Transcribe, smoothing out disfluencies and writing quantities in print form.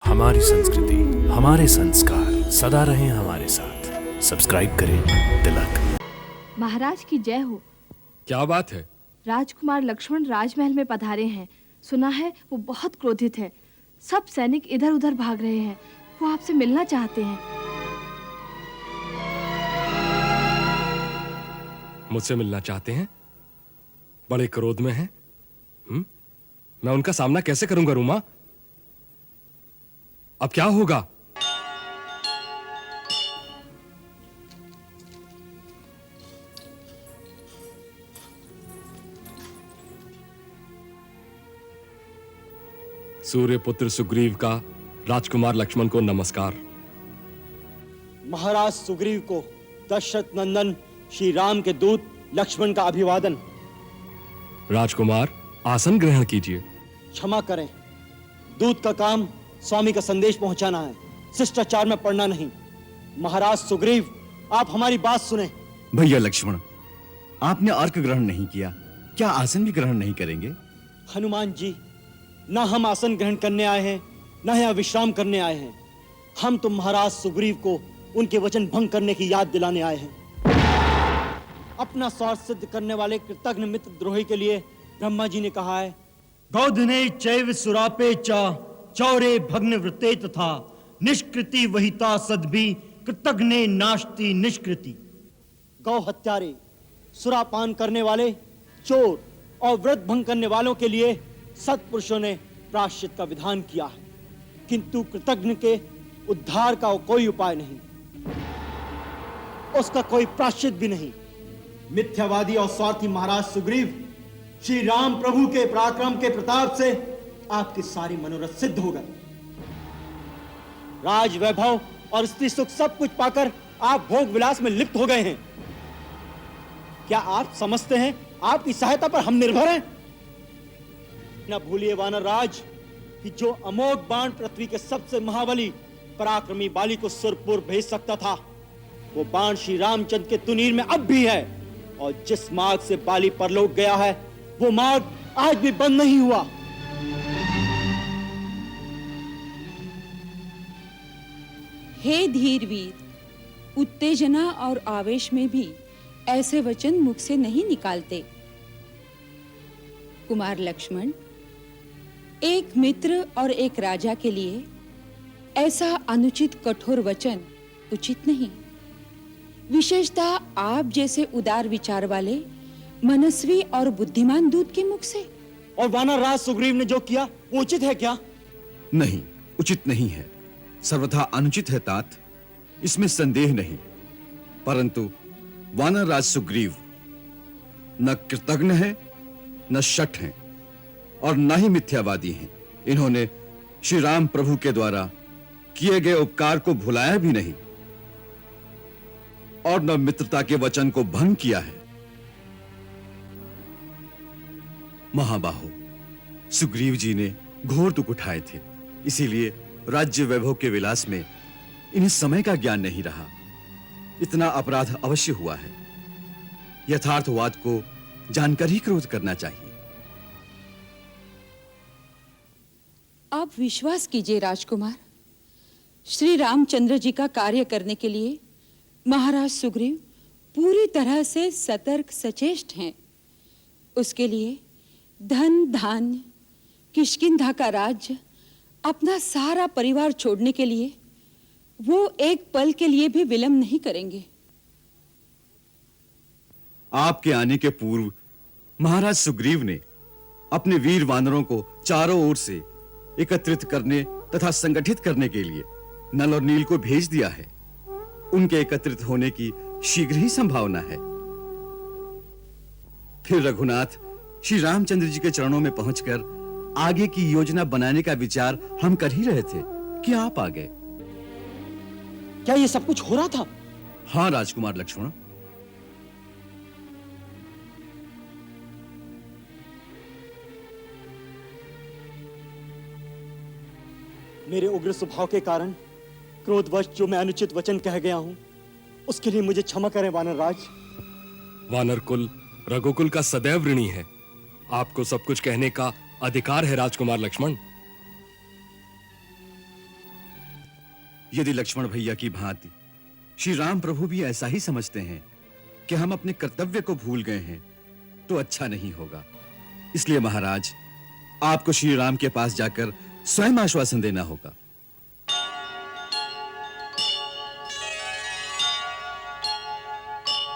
हमारी संस्कृति, हमारे संस्कार सदा रहें हमारे साथ। सब्सक्राइब करें तिलक। महाराज की जय हो। क्या बात है? राजकुमार लक्ष्मण राजमहल में पधारे हैं। सुना है वो बहुत क्रोधित है। सब सैनिक इधर उधर भाग रहे हैं। वो आपसे मिलना चाहते हैं। मुझसे मिलना चाहते हैं? बड़े क्रोध में हैं? मैं उनका सामना कैसे करूंगा रूमा? अब क्या होगा? सूर्यपुत्र सुग्रीव का राजकुमार लक्ष्मण को नमस्कार। महाराज सुग्रीव को दशरथ नंदन श्री राम के दूत लक्ष्मण का अभिवादन। राजकुमार आसन ग्रहण कीजिए। क्षमा करें, दूत का काम स्वामी का संदेश पहुंचाना है, शिष्टाचार में पढ़ना नहीं। महाराज सुग्रीव, आप हमारी बात सुने। भैया लक्ष्मण, आपने अर्घ ग्रहण नहीं किया, क्या आसन भी ग्रहण नहीं करेंगे? हनुमान जी, ना हम आसन ग्रहण करने आए हैं, ना यहाँ विश्राम करने आए हैं। हम तो महाराज सुग्रीव को उनके वचन भंग करने की याद दिलाने आए हैं। अपना स्वार्थ सिद्ध करने वाले कृतघ्न मित्र द्रोही के लिए ब्रह्मा जी ने कहा है, गौधने चैव सुरापे चा चौरे भग्न वृत्ते तथा निष्कृति वहिता सद्भि कृतघ्ने नास्ति निष्कृति। गौ हत्यारे, सुरापान करने वाले, चोर और व्रत भंग करने वालों के लिए सत्पुरुषों ने प्रायश्चित का विधान किया है, किंतु कृतघ्न के उद्धार का कोई उपाय नहीं, उसका कोई प्रायश्चित भी नहीं। मिथ्यावादी और स्वार्थी महाराज सुग्रीव, श्री राम प्रभु के पराक्रम के प्रताप से आपके सारे मनोरथ सिद्ध हो गए। राज वैभव और स्त्री सुख सब कुछ पाकर आप भोग विलास में लिप्त हो गए हैं। क्या आप समझते हैं आपकी सहायता पर हम निर्भर हैं? न भूलिए वानर राज कि जो अमोघ बाण पृथ्वी के सबसे महाबली पराक्रमी बाली को सुरपुर भेज सकता था, वो बाण श्री रामचंद्र के तुनीर में अब भी है। और जिस मार्ग से बाली परलोक गया है, वो मार्ग आज भी बंद नहीं हुआ। हे धीरवीर, उत्तेजना और आवेश में भी ऐसे वचन मुख से नहीं निकालते। कुमार लक्ष्मण, एक मित्र और एक राजा के लिए ऐसा अनुचित कठोर वचन उचित नहीं। विशेषतः आप जैसे उदार विचार वाले मनस्वी और बुद्धिमान दूत के मुख से। और वानर राज सुग्रीव ने जो किया वो उचित है क्या? नहीं, उचित नहीं है, सर्वथा अनुचित है तात, इसमें संदेह नहीं। परंतु वानर राज सुग्रीव न कृतघ्न है, न शठ हैं, और न ही मिथ्यावादी हैं। इन्होंने श्री राम प्रभु के द्वारा किए गए उपकार को भुलाया भी नहीं और न मित्रता के वचन को भंग किया है। महाबाहो, सुग्रीव जी ने घोर दुख उठाए थे, इसीलिए राज्य वैभव के विलास में इन्हें समय का ज्ञान नहीं रहा। इतना अपराध अवश्य हुआ है। यथार्थवाद को जानकर ही क्रोध करना चाहिए। आप विश्वास कीजिए राजकुमार, श्री रामचंद्र जी का कार्य करने के लिए महाराज सुग्रीव पूरी तरह से सतर्क सचेष्ट हैं। उसके लिए धन धान्य, किष्किंधा का राज्य, अपना सारा परिवार छोड़ने के लिए वो एक पल के लिए भी विलंब नहीं करेंगे। आपके आने के पूर्व महाराज सुग्रीव ने अपने वीर वानरों को चारों ओर से एकत्रित करने तथा संगठित करने के लिए नल और नील को भेज दिया है। उनके एकत्रित होने की शीघ्र ही संभावना है। फिर रघुनाथ श्री रामचंद्र जी के चरणों में पहुंचकर आगे की योजना बनाने का विचार हम कर ही रहे थे कि आप आ गए। क्या ये सब कुछ हो रहा था? हाँ राजकुमार लक्ष्मण। मेरे उग्र स्वभाव के कारण क्रोधवश जो मैं अनुचित वचन कह गया हूं, उसके लिए मुझे क्षमा करें वानर राज। वानर कुल रघुकुल का सदैव ऋणी है। आपको सब कुछ कहने का अधिकार है राजकुमार लक्ष्मण। यदि लक्ष्मण भैया की भांति श्री राम प्रभु भी ऐसा ही समझते हैं कि हम अपने कर्तव्य को भूल गए हैं, तो अच्छा नहीं होगा। इसलिए महाराज, आपको श्री राम के पास जाकर स्वयं आश्वासन देना होगा।